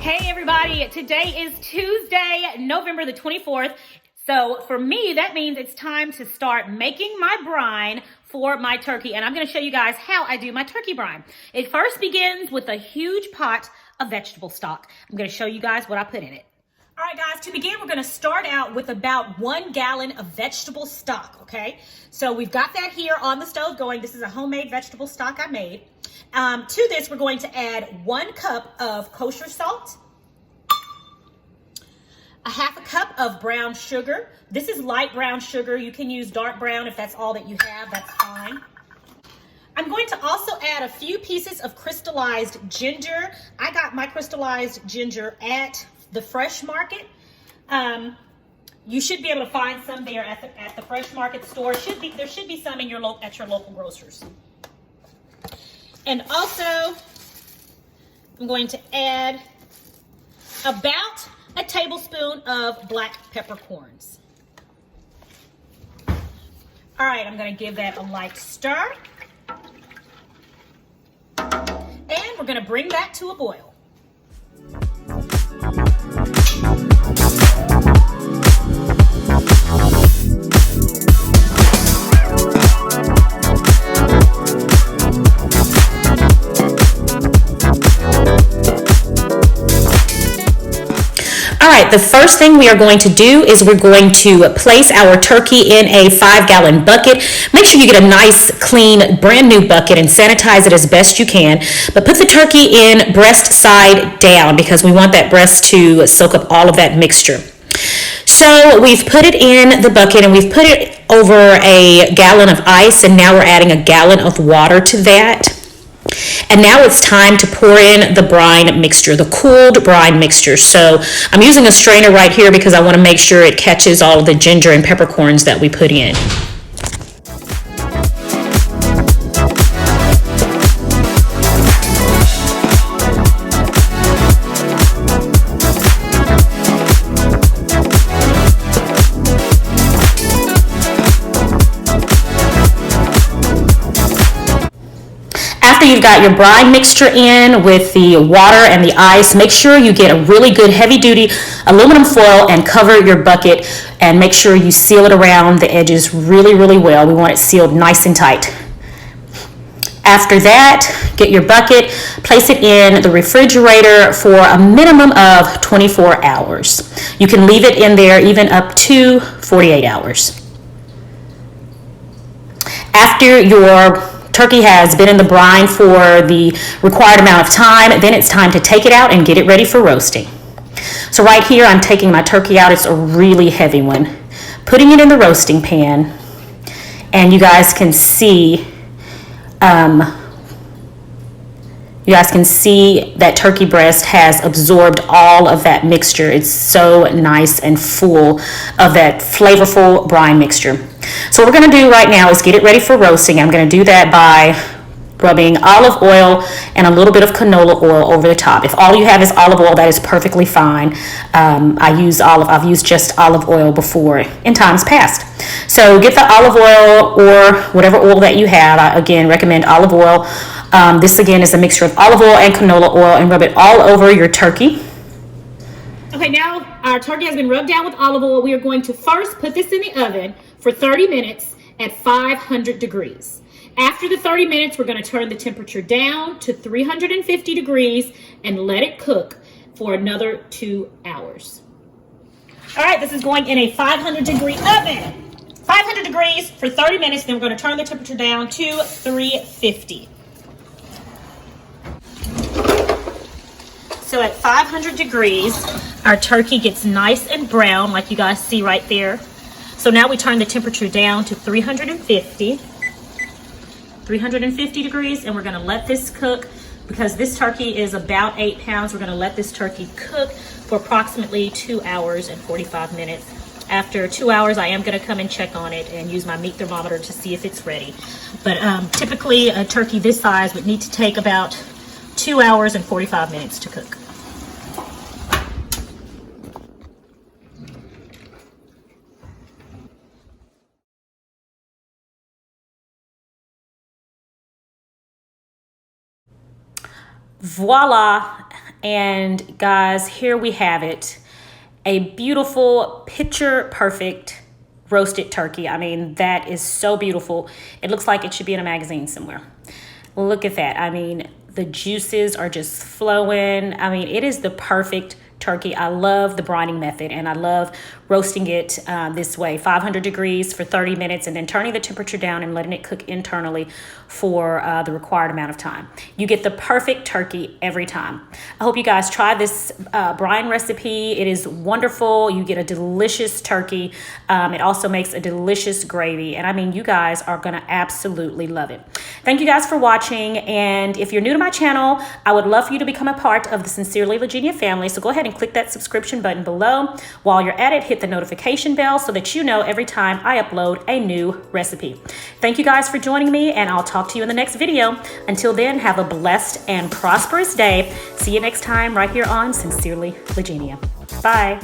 Hey everybody, today is Tuesday, November the 24th. So for me, that means it's time to start making my brine for my turkey. And I'm gonna show you guys how I do my turkey brine. It first begins with a huge pot of vegetable stock. I'm gonna show you guys what I put in it. All right guys, to begin, we're gonna start out with about 1 gallon of vegetable stock, okay? So we've got that here on the stove going. This is a homemade vegetable stock I made. To this, we're going to add 1 cup of kosher salt, a half a cup of brown sugar. This is light brown sugar. You can use dark brown if that's all that you have, that's fine. I'm going to also add a few pieces of crystallized ginger. I got my crystallized ginger at the fresh market. You should be able to find some there at the fresh market store. There should be some in at your local grocers. And also, I'm going to add about a tablespoon of black peppercorns. All right, I'm going to give that a light stir. And we're going to bring that to a boil. All right, the first thing we are going to do is we're going to place our turkey in a 5-gallon bucket. Make sure you get a nice, clean, brand new bucket and sanitize it as best you can. But put the turkey in breast side down because we want that breast to soak up all of that mixture. So we've put it in the bucket and we've put it over a gallon of ice, and now we're adding a gallon of water to that. And now it's time to pour in the brine mixture, the cooled brine mixture. So I'm using a strainer right here because I want to make sure it catches all of the ginger and peppercorns that we put in. After you've got your brine mixture in with the water and the ice, make sure you get a really good heavy-duty aluminum foil and cover your bucket, and make sure you seal it around the edges really, really well. We want it sealed nice and tight. After that, get your bucket, place it in the refrigerator for a minimum of 24 hours. You can leave it in there even up to 48 hours. After your turkey has been in the brine for the required amount of time, then it's time to take it out and get it ready for roasting. So right here, I'm taking my turkey out. It's a really heavy one. Putting it in the roasting pan, and you guys can see that turkey breast has absorbed all of that mixture. It's so nice and full of that flavorful brine mixture. So what we're going to do right now is get it ready for roasting. I'm going to do that by rubbing olive oil and a little bit of canola oil over the top. If all you have is olive oil, that is perfectly fine. I've used just olive oil before in times past. So get the olive oil or whatever oil that you have. I again recommend olive oil. This again is a mixture of olive oil and canola oil, and rub it all over your turkey. Okay, now our turkey has been rubbed down with olive oil. We are going to first put this in the oven for 30 minutes at 500 degrees. After the 30 minutes, we're going to turn the temperature down to 350 degrees and let it cook for another 2 hours. All right, this is going in a 500-degree oven. 500 degrees for 30 minutes, then we're going to turn the temperature down to 350. So at 500 degrees, our turkey gets nice and brown, like you guys see right there. So now we turn the temperature down to 350 degrees, and we're going to let this cook. Because this turkey is about 8 pounds, we're going to let this turkey cook for approximately 2 hours and 45 minutes. After 2 hours, I am going to come and check on it and use my meat thermometer to see if it's ready. But typically, a turkey this size would need to take about 2 hours and 45 minutes to cook. Voila, And guys, here we have it. A beautiful, picture perfect roasted turkey. I mean, that is so beautiful. It looks like it should be in a magazine somewhere. Look at that. I mean, the juices are just flowing. I mean, it is the perfect turkey. I love the brining method, and I love roasting it this way, 500 degrees for 30 minutes, and then turning the temperature down and letting it cook internally for the required amount of time. You get the perfect turkey every time. I hope you guys try this brine recipe. It is wonderful. You get a delicious turkey. It also makes a delicious gravy, and I mean, you guys are gonna absolutely love it. Thank you guys for watching, and if you're new to my channel, I would love for you to become a part of the Sincerely Virginia family, so go ahead and click that subscription button below. While you're at it, hit the notification bell so that you know every time I upload a new recipe. Thank you guys for joining me, and I'll talk to you in the next video. Until then, have a blessed and prosperous day. See you next time right here on Sincerely Virginia. Bye.